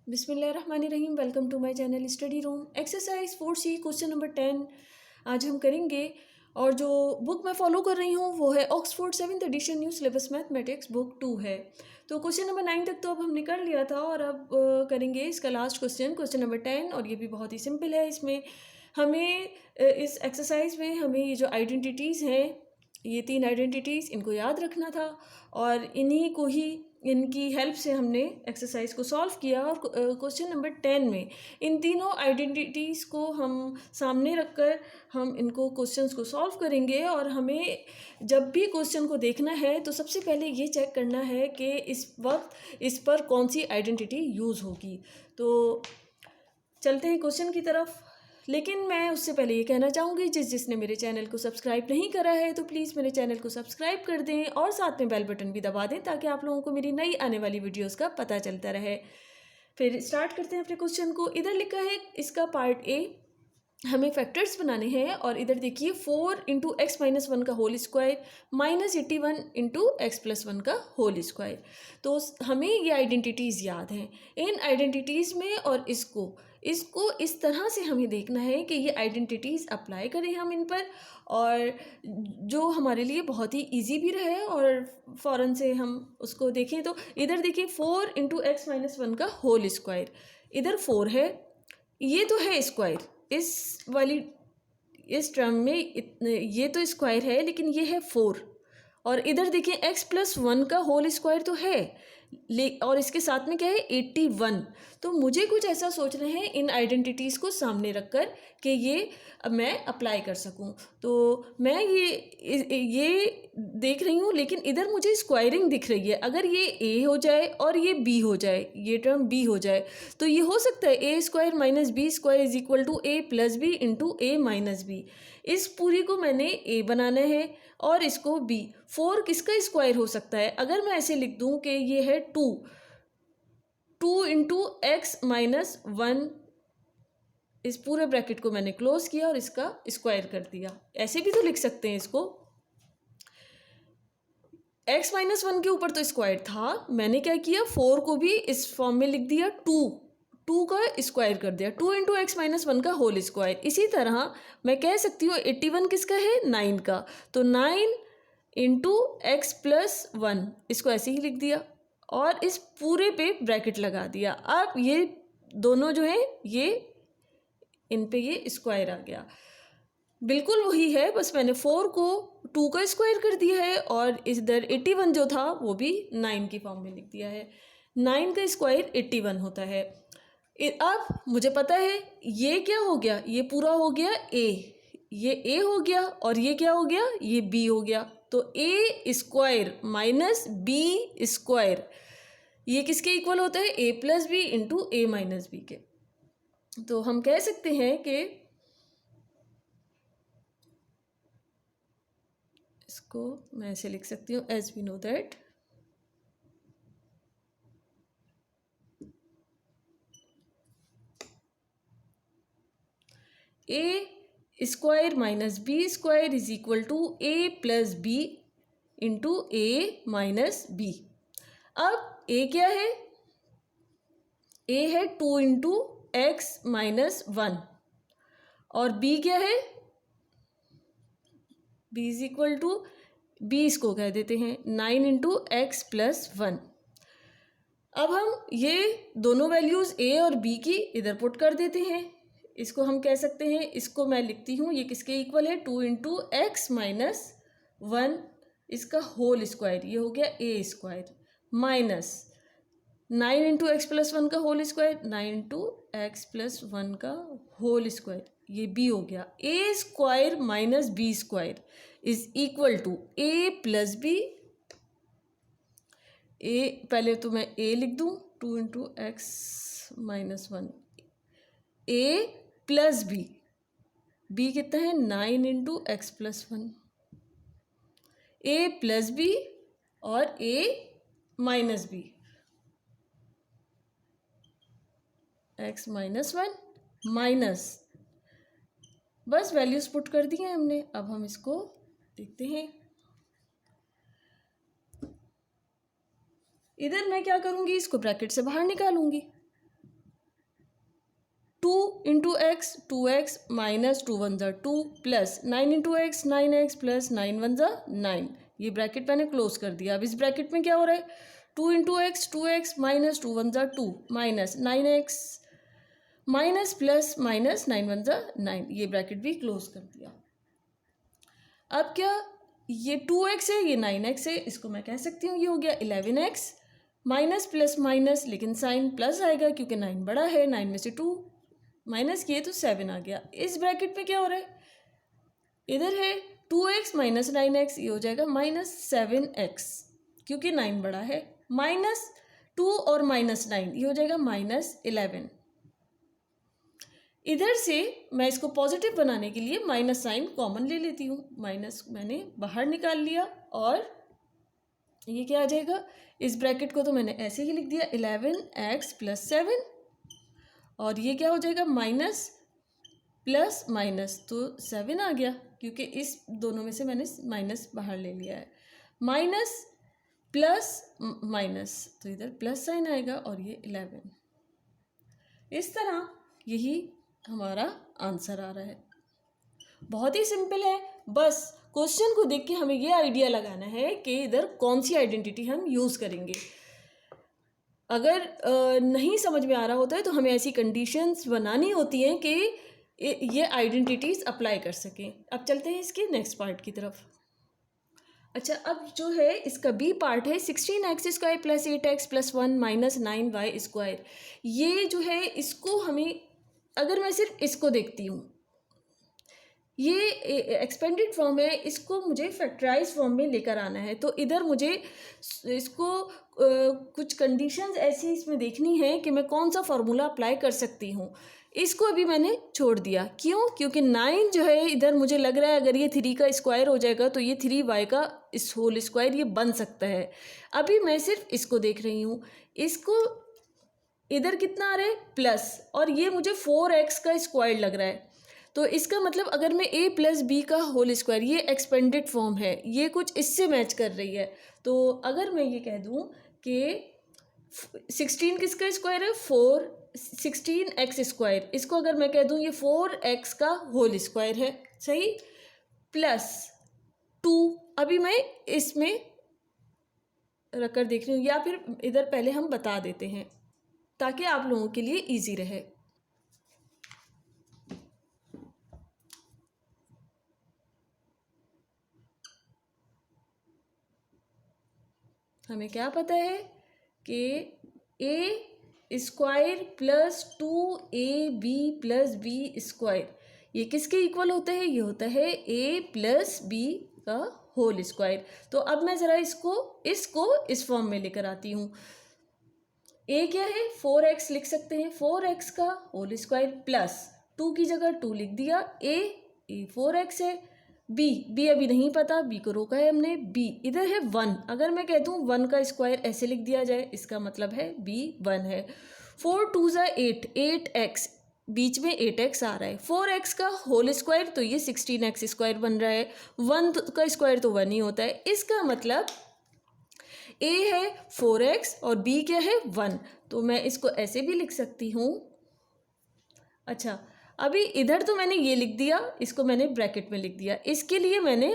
बिस्मिल्लाहिर्रहमानिर्रहीम। Welcome to my channel study room. Exercise 4C question number 10 आज हम करेंगे। और जो बुक मैं फॉलो कर रही हूँ वो है Oxford 7th edition new syllabus mathematics book 2 है। तो क्वेश्चन नंबर 9 तक तो अब हमने कर लिया था और अब करेंगे इसका लास्ट क्वेश्चन नंबर 10। और ये भी बहुत ही सिंपल है। इसमें हमें इस एक्सरसाइज में हमें ये जो आइडेंटिटीज़ हैं, ये 3 आइडेंटिटीज़, इनको याद रखना था और इन्हीं को ही, इनकी हेल्प से हमने एक्सरसाइज को सॉल्व किया। और क्वेश्चन नंबर 10 में इन तीनों आइडेंटिटीज़ को हम सामने रखकर हम इनको क्वेश्चंस को सॉल्व करेंगे। और हमें जब भी क्वेश्चन को देखना है तो सबसे पहले ये चेक करना है कि इस वक्त इस पर कौन सी आइडेंटिटी यूज़ होगी। तो चलते हैं क्वेश्चन की तरफ। लेकिन मैं उससे पहले ये कहना चाहूँगी, जिसने मेरे चैनल को सब्सक्राइब नहीं करा है तो प्लीज़ मेरे चैनल को सब्सक्राइब कर दें और साथ में बेल बटन भी दबा दें ताकि आप लोगों को मेरी नई आने वाली वीडियोस का पता चलता रहे। फिर स्टार्ट करते हैं अपने क्वेश्चन को। इधर लिखा है इसका पार्ट ए, हमें फैक्टर्स बनाने हैं। और इधर देखिए 4 इंटू एक्स माइनस 1 का whole square minus 81 into x plus 1 का होल स्क्वायर। तो हमें ये आइडेंटिटीज़ याद हैं। इन आइडेंटिटीज़ में और इसको इस तरह से हमें देखना है कि ये आइडेंटिटीज़ अप्लाई करें हम इन पर, और जो हमारे लिए बहुत ही इजी भी रहे और फ़ौरन से हम उसको देखें। तो इधर देखिए 4 इंटू एक्स माइनस 1 का होल स्क्वायर, इधर 4 है, ये तो है स्क्वायर, इस टर्म में ये तो स्क्वायर है लेकिन ये है 4। और इधर देखिए एक्स प्लस 1 का होल स्क्वायर तो है और इसके साथ में क्या है 81। तो मुझे कुछ ऐसा सोचना है इन आइडेंटिटीज़ को सामने रखकर कि ये मैं अप्लाई कर सकूं। तो मैं ये देख रही हूँ, लेकिन इधर मुझे स्क्वायरिंग दिख रही है। अगर ये ए हो जाए और ये बी हो जाए, ये टर्म बी हो जाए, तो ये हो सकता है a square minus b square is equal to a plus b into a minus b. इस पूरी को मैंने ए बनाना है और इसको बी। 4 किसका स्क्वायर हो सकता है? अगर मैं ऐसे लिख दूं कि ये है 2 इंटू एक्स माइनस 1, इस पूरे ब्रैकेट को मैंने क्लोज किया और इसका स्क्वायर कर दिया। ऐसे भी तो लिख सकते हैं इसको। एक्स माइनस 1 के ऊपर तो स्क्वायर था, मैंने क्या किया 4 को भी इस फॉर्म में लिख दिया, 2 का स्क्वायर कर दिया, 2 इंटू एक्स माइनस 1 का होल स्क्वायर। इसी तरह मैं कह सकती हूँ 81 किसका है? 9 का। तो 9 इंटू एक्स प्लस 1, इसको ऐसे ही लिख दिया और इस पूरे पे ब्रैकेट लगा दिया। अब ये दोनों जो है ये इन पे ये स्क्वायर आ गया, बिल्कुल वही है, बस मैंने 4 को 2 का स्क्वायर कर दिया है और इधर 81 जो था वो भी 9 की फॉर्म में लिख दिया है। 9 का स्क्वायर 81 होता है। अब मुझे पता है ये क्या हो गया, ये पूरा हो गया ए, ये ए हो गया और ये क्या हो गया, ये बी हो गया। तो ए स्क्वायर माइनस बी स्क्वायर ये किसके इक्वल होता है? ए plus b into a minus B के। तो हम कह सकते हैं कि इसको मैं ऐसे लिख सकती हूँ, as we know that a square minus b square is equal to a plus b into a minus b. अब ए क्या है? ए है 2 इंटू एक्स माइनस 1 और बी क्या है? B is equal to, b इसको कह देते हैं 9 इंटू एक्स प्लस 1। अब हम ये दोनों वैल्यूज़ ए और बी की इधर पुट कर देते हैं। इसको हम कह सकते हैं, इसको मैं लिखती हूँ, ये किसके इक्वल है? 2 इंटू एक्स माइनस 1 इसका होल स्क्वायर, ये हो गया a square, minus 9 into x plus 1 का whole square, 9 into x plus 1 का होल स्क्वायर, ये बी हो गया। A square minus b square is equal to a plus b. A पहले तो मैं ए लिख दूँ, 2 into x minus 1, a plus b, b कितना है? 9 into x plus 1, a plus b और a minus b, x minus 1 minus, बस values put कर दी हैं हमने। अब हम इसको देखते हैं। इधर मैं क्या करूँगी, इसको ब्रैकेट से बाहर निकालूंगी। 2 × x 2x माइनस 2 वन ज़ा 2 plus 9 × x 9x plus 9 one ज़ा 9। ये ब्रैकेट मैंने क्लोज कर दिया। अब इस ब्रैकेट में क्या हो रहा है, 2 × x 2x माइनस 2 वन ज़ा 2 minus 9x minus plus minus 9 one ज़ा 9। ये ब्रैकेट भी क्लोज कर दिया। अब क्या, ये 2x है, ये 9x है, इसको मैं कह सकती हूँ ये हो गया 11x माइनस प्लस माइनस, लेकिन साइन प्लस आएगा क्योंकि 9 बड़ा है, 9 में से 2 माइनस किए तो 7 आ गया। इस ब्रैकेट में क्या हो रहा है, इधर है 2x माइनस 9x, ये हो जाएगा माइनस 7x क्योंकि 9 बड़ा है, माइनस 2 और माइनस 9 ये हो जाएगा माइनस 11। इधर से मैं इसको पॉजिटिव बनाने के लिए माइनस साइन कॉमन ले लेती हूँ। माइनस मैंने बाहर निकाल लिया और ये क्या आ जाएगा, इस ब्रैकेट को तो मैंने ऐसे ही लिख दिया 11x प्लस 7 और ये क्या हो जाएगा माइनस प्लस माइनस, तो 7 आ गया क्योंकि इस दोनों में से मैंने माइनस बाहर ले लिया है। माइनस प्लस माइनस, तो इधर प्लस साइन आएगा और ये 11। इस तरह यही हमारा आंसर आ रहा है। बहुत ही सिंपल है, बस क्वेश्चन को देख के हमें ये आइडिया लगाना है कि इधर कौन सी आइडेंटिटी हम यूज़ करेंगे। अगर नहीं समझ में आ रहा होता है तो हमें ऐसी कंडीशंस बनानी होती हैं कि ये आइडेंटिटीज़ अप्लाई कर सकें। अब चलते हैं इसके नेक्स्ट पार्ट की तरफ। अच्छा, अब जो है इसका बी पार्ट है 16x² plus 8x plus 1 minus 9y²। ये जो है इसको हमें, अगर मैं सिर्फ इसको देखती हूँ, ये एक्सपेंडेड फॉर्म है, इसको मुझे फैक्टराइज फॉर्म में लेकर आना है। तो इधर मुझे इसको कुछ कंडीशंस ऐसी इसमें देखनी है कि मैं कौन सा फार्मूला अप्लाई कर सकती हूँ। इसको अभी मैंने छोड़ दिया, क्यों, क्योंकि 9 जो है इधर मुझे लग रहा है अगर ये 3 का स्क्वायर हो जाएगा तो ये 3y का इस होल स्क्वायर ये बन सकता है। अभी मैं सिर्फ इसको देख रही हूँ। इसको इधर कितना आ रहा है प्लस, और ये मुझे 4x का स्क्वायर लग रहा है। तो इसका मतलब अगर मैं a प्लस बी का होल स्क्वायर, ये एक्सपेंडेड फॉर्म है, ये कुछ इससे मैच कर रही है। तो अगर मैं ये कह दूं कि 16 किसका स्क्वायर है, 16x², इसको अगर मैं कह दूं ये 4x का होल स्क्वायर है, सही, प्लस 2। अभी मैं इसमें रखकर देख रही हूँ, या फिर इधर पहले हम बता देते हैं ताकि आप लोगों के लिए इजी रहे। हमें क्या पता है कि a² plus 2ab plus b², ये किसके इक्वल होता है, ये होता है a प्लस b का होल स्क्वायर। तो अब मैं ज़रा इसको इस फॉर्म में लेकर आती हूँ। a क्या है, 4x लिख सकते हैं, 4x का होल स्क्वायर प्लस 2 की जगह 2 लिख दिया, a 4x है, b अभी नहीं पता, b को रोका है हमने, b इधर है 1। अगर मैं कह दूँ 1 का स्क्वायर ऐसे लिख दिया जाए, इसका मतलब है b 1 है। 4 2 ज़ा 8, 8x, बीच में 8x आ रहा है, 4x का होल स्क्वायर तो ये 16x² बन रहा है, 1 का स्क्वायर तो 1 ही होता है। इसका मतलब a है 4x और b क्या है 1, तो मैं इसको ऐसे भी लिख सकती हूँ। अच्छा, अभी इधर तो मैंने ये लिख दिया, इसको मैंने ब्रैकेट में लिख दिया, इसके लिए मैंने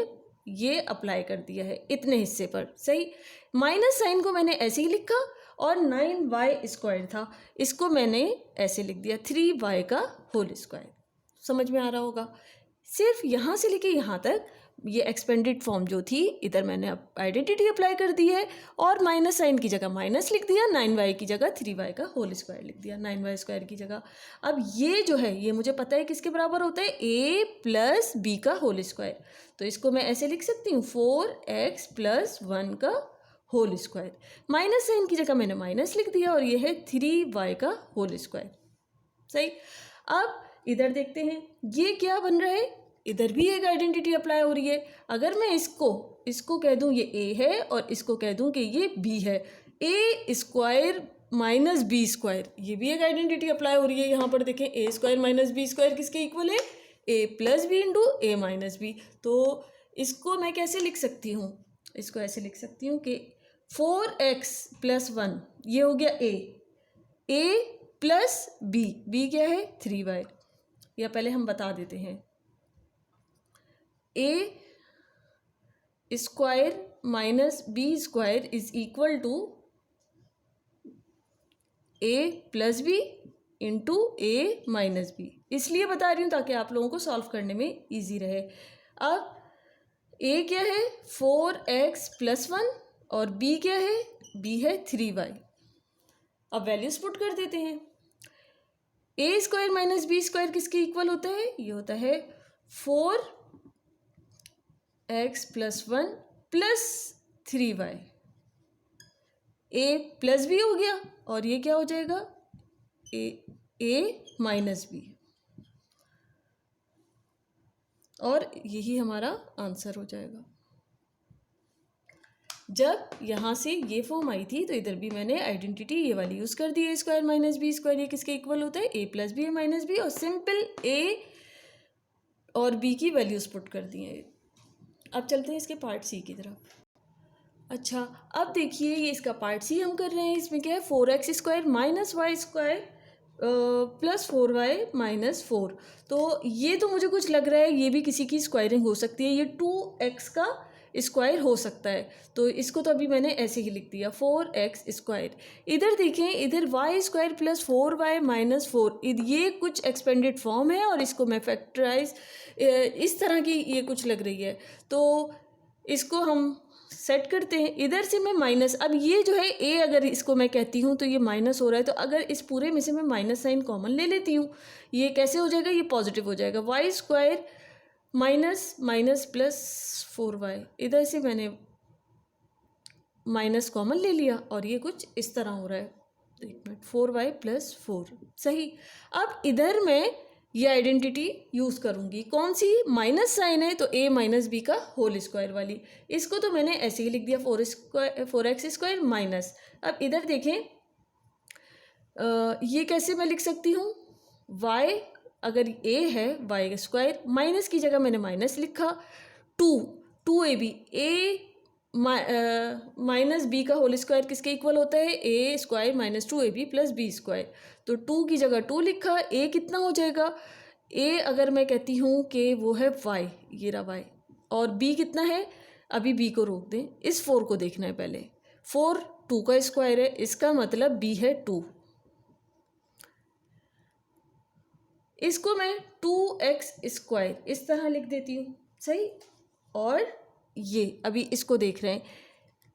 ये अप्लाई कर दिया है इतने हिस्से पर, सही। माइनस साइन को मैंने ऐसे ही लिखा और 9y² था, इसको मैंने ऐसे लिख दिया 3y का होल स्क्वायर। समझ में आ रहा होगा। सिर्फ यहाँ से लेके यहाँ तक ये एक्सपेंडेड फॉर्म जो थी, इधर मैंने अब आइडेंटिटी अप्लाई कर दी है और माइनस साइन की जगह माइनस लिख दिया, 9y की जगह 3y का होल स्क्वायर लिख दिया, 9y² की जगह। अब ये जो है ये मुझे पता है किसके बराबर होता है, a प्लस b का होल स्क्वायर। तो इसको मैं ऐसे लिख सकती हूँ 4x प्लस 1 का होल स्क्वायर, माइनस साइन की जगह मैंने माइनस लिख दिया और ये है 3y का होल स्क्वायर, सही। अब इधर देखते हैं ये क्या बन रहा है, इधर भी एक आइडेंटिटी अप्लाई हो रही है। अगर मैं इसको कह दूं ये a है और इसको कह दूं कि ये b है, a² माइनस b², ये भी एक आइडेंटिटी अप्लाई हो रही है। यहाँ पर देखें a² माइनस b² किसके इक्वल है, a plus b into a minus b. तो इसको मैं कैसे लिख सकती हूँ, इसको ऐसे लिख सकती हूँ कि 4x प्लस 1 ये हो गया a प्लस बी क्या है 3y, या पहले हम बता देते हैं, a square minus b square is equal to a plus b into a minus b. इसलिए बता रही हूँ ताकि आप लोगों को सॉल्व करने में इजी रहे। अब ए क्या है 4x + 1 और बी क्या है, बी है 3y। अब वैल्यूज पुट कर देते हैं। A square minus b square किसके इक्वल होता है, ये होता है 4x + 1 + 3y। ए प्लस बी हो गया और ये क्या हो जाएगा, ए माइनस बी, और यही हमारा आंसर हो जाएगा। जब यहाँ से ये फॉर्म आई थी तो इधर भी मैंने आइडेंटिटी ये वाली यूज़ कर दी, ए स्क्वायर माइनस बी स्क्वायर ये किसके इक्वल होता है, ए plus b a minus B, और सिंपल ए और बी की वैल्यूज़ पुट कर दी हैं। अब चलते हैं इसके पार्ट सी की तरफ। अच्छा, अब देखिए ये इसका पार्ट सी हम कर रहे हैं। इसमें क्या है 4x square minus y square plus 4y minus 4। तो ये तो मुझे कुछ लग रहा है ये भी किसी की स्क्वायरिंग हो सकती है, ये 2x का स्क्वायर हो सकता है, तो इसको तो अभी मैंने ऐसे ही लिख दिया 4x स्क्वायर। इधर देखें, इधर y square plus 4y minus 4, ये कुछ एक्सपेंडेड फॉर्म है और इसको मैं फैक्टराइज इस तरह की ये कुछ लग रही है, तो इसको हम सेट करते हैं। इधर से मैं माइनस, अब ये जो है ए अगर इसको मैं कहती हूँ तो ये माइनस हो रहा है, तो अगर इस पूरे में से मैं माइनस साइन कॉमन ले लेती हूँ, ये कैसे हो जाएगा, ये पॉजिटिव हो जाएगा। Y square minus minus plus 4y, इधर से मैंने माइनस कॉमन ले लिया और ये कुछ इस तरह हो रहा है, 1 मिनट, 4y + 4 सही। अब इधर मैं ये आइडेंटिटी यूज़ करूँगी, कौन सी, माइनस साइन है तो a माइनस बी का होल स्क्वायर वाली, इसको तो मैंने ऐसे ही लिख दिया 4x स्क्वायर माइनस। अब इधर देखें ये कैसे मैं लिख सकती हूँ, y अगर a है y स्क्वायर, माइनस की जगह मैंने माइनस लिखा, 2ab, a माइनस बी का होल स्क्वायर किसके इक्वल होता है, a square minus 2ab + b square, तो 2 की जगह 2 लिखा, a कितना हो जाएगा, a अगर मैं कहती हूँ कि वो है y, ये रहा y, और b कितना है, अभी b को रोक दें, इस 4 को देखना है पहले, 4 2 का स्क्वायर है, इसका मतलब b है 2, इसको मैं 2x स्क्वायर इस तरह लिख देती हूँ सही। और ये अभी इसको देख रहे हैं,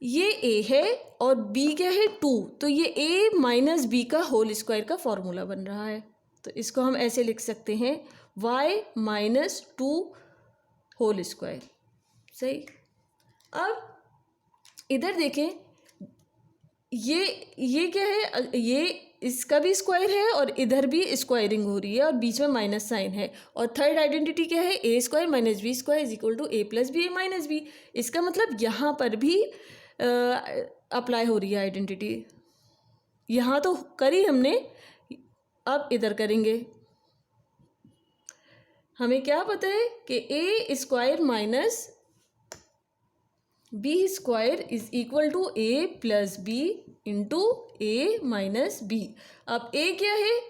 ये a है और b क्या है 2, तो ये a माइनस बी का होल स्क्वायर का फॉर्मूला बन रहा है, तो इसको हम ऐसे लिख सकते हैं y माइनस 2 होल स्क्वायर सही। अब इधर देखें, ये क्या है, ये इसका भी स्क्वायर है और इधर भी स्क्वायरिंग हो रही है और बीच में माइनस साइन है, और थर्ड आइडेंटिटी क्या है, a square minus b square is equal to a plus b a minus b, इसका मतलब यहाँ पर भी अप्लाई हो रही है आइडेंटिटी, यहाँ तो करी हमने, अब इधर करेंगे। हमें क्या पता है कि a square minus b square is equal to a plus b into a minus b. अब a क्या है,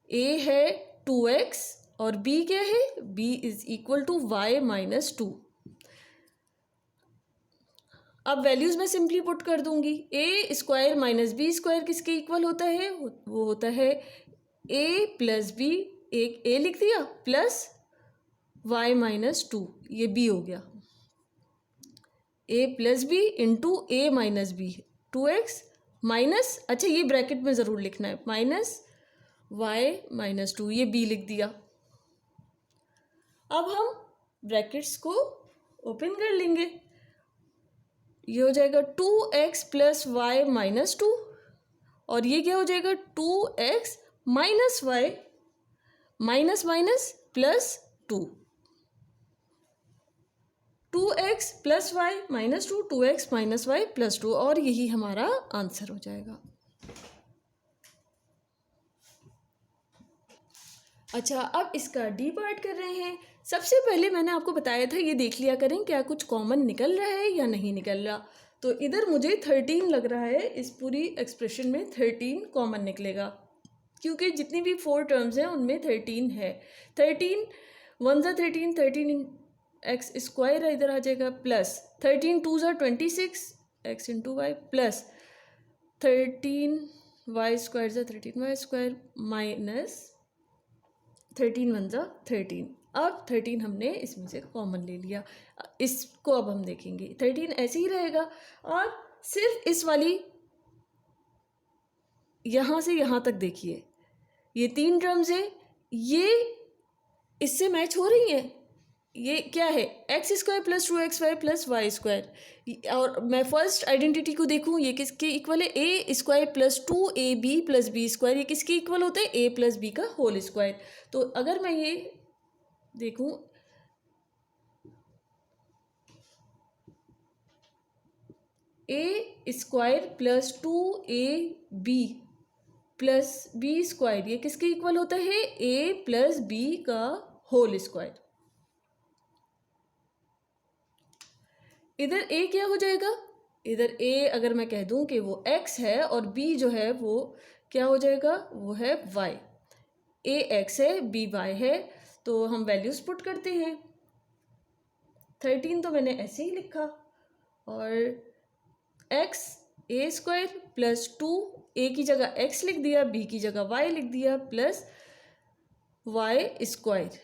a है 2x और b क्या है, b is equal to y minus 2। अब वैल्यूज़ मैं सिंपली पुट कर दूंगी, a square minus b square किसके इक्वल होता है, वो होता है a प्लस बी, एक a लिख दिया, प्लस y माइनस 2, ये b हो गया, a plus b into a minus b, 2x minus, अच्छा ये ब्रैकेट में ज़रूर लिखना है, माइनस y माइनस 2, ये b लिख दिया। अब हम ब्रैकेट्स को ओपन कर लेंगे, ये हो जाएगा 2x + y माइनस 2, और ये क्या हो जाएगा 2x minus y minus minus plus 2, 2x + y minus 2, 2x minus y plus 2, और यही हमारा आंसर हो जाएगा। अच्छा, अब इसका डी पार्ट कर रहे हैं। सबसे पहले मैंने आपको बताया था ये देख लिया करें क्या कुछ कॉमन निकल रहा है या नहीं निकल रहा, तो इधर मुझे 13 लग रहा है, इस पूरी एक्सप्रेशन में 13 कॉमन निकलेगा। क्योंकि जितनी भी 4 टर्म्स हैं उनमें 13 है। 13 1 ज़ा 13, 13 एक्स स्क्वायर इधर आ जाएगा, प्लस 13 2 ज़ा 26 x into y, plus 13 y square ज़ा 13 वाई स्क्वायर, माइनस 13 1 ज़ा 13। अब 13 हमने इसमें से कॉमन ले लिया। इसको अब हम देखेंगे, 13 ऐसे ही रहेगा और सिर्फ इस वाली यहाँ से यहाँ तक देखिए, ये 3 टर्म्स है, ये इससे मैच हो रही हैं। ये क्या है, x square plus 2xy plus y square. और मैं फर्स्ट आइडेंटिटी को देखूँ, ये किसके इक्वल है, a square plus 2ab plus b square. ये किसके इक्वल होता है, a प्लस बी का होल स्क्वायर। तो अगर मैं ये देखूँ, a square plus 2ab plus b square, ये किसके इक्वल होता है, a प्लस बी का होल स्क्वायर। इधर a क्या हो जाएगा, इधर a अगर मैं कह दूं कि वो x है और b जो है वो क्या हो जाएगा, वो है y। a x है, b y है, तो हम वैल्यूज पुट करते हैं। 13 तो मैंने ऐसे ही लिखा, और x a square plus 2, a की जगह x लिख दिया, b की जगह y लिख दिया, प्लस y स्क्वायर।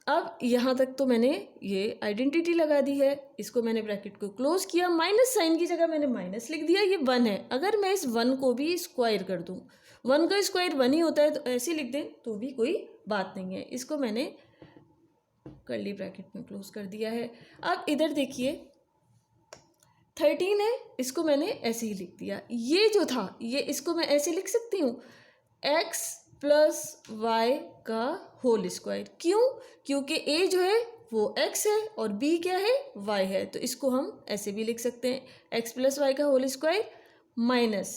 अब यहाँ तक तो मैंने ये आइडेंटिटी लगा दी है, इसको मैंने ब्रैकेट को क्लोज किया, माइनस साइन की जगह मैंने माइनस लिख दिया, ये 1 है। अगर मैं इस 1 को भी स्क्वायर कर दूँ, 1 का स्क्वायर 1 ही होता है, तो ऐसे लिख दें तो भी कोई बात नहीं है। इसको मैंने कर्ली ब्रैकेट में क्लोज कर दिया है। अब इधर देखिए 13 है, इसको मैंने ऐसे ही लिख दिया। ये जो था, ये इसको मैं ऐसे लिख सकती हूँ, x प्लस वाई का होल स्क्वायर। क्यों, क्योंकि a जो है वो x है और b क्या है, y है, तो इसको हम ऐसे भी लिख सकते हैं, x प्लस वाई का होल स्क्वायर माइनस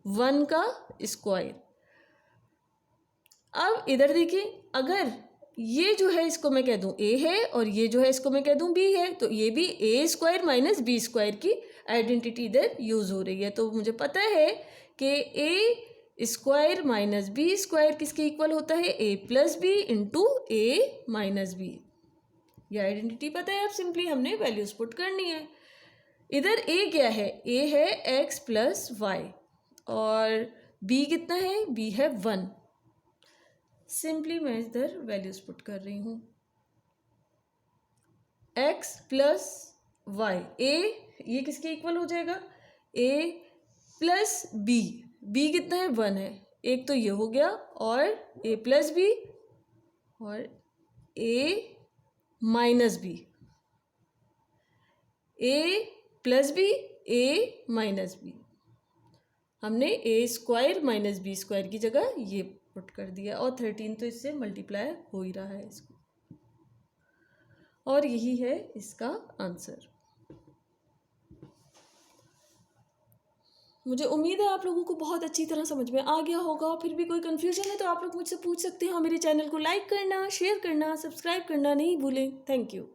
1 का स्क्वायर। अब इधर देखिए, अगर ये जो है इसको मैं कह दूं a है और ये जो है इसको मैं कह दूं b है, तो ये भी a square minus b square की आइडेंटिटी इधर यूज हो रही है। तो मुझे पता है कि a square minus b square किसके इक्वल होता है, a plus b into a minus b. ये आइडेंटिटी पता है, अब सिंपली हमने वैल्यूज पुट करनी है। इधर a क्या है, a है x प्लस वाई और b कितना है, b है 1। सिंपली मैं इधर वैल्यूज पुट कर रही हूँ, x प्लस वाई, a ये किसके इक्वल हो जाएगा, a प्लस b, b कितना है 1 है, एक तो ये हो गया, और a प्लस बी और a minus b, a plus b a minus b. हमने a square minus b square की जगह ये पुट कर दिया, और 13 तो इससे मल्टीप्लाई हो ही रहा है इसको, और यही है इसका आंसर। मुझे उम्मीद है आप लोगों को बहुत अच्छी तरह समझ में आ गया होगा। फिर भी कोई कन्फ्यूजन है तो आप लोग मुझसे पूछ सकते हैं। मेरे चैनल को लाइक करना, शेयर करना, सब्सक्राइब करना नहीं भूलें। Thank you.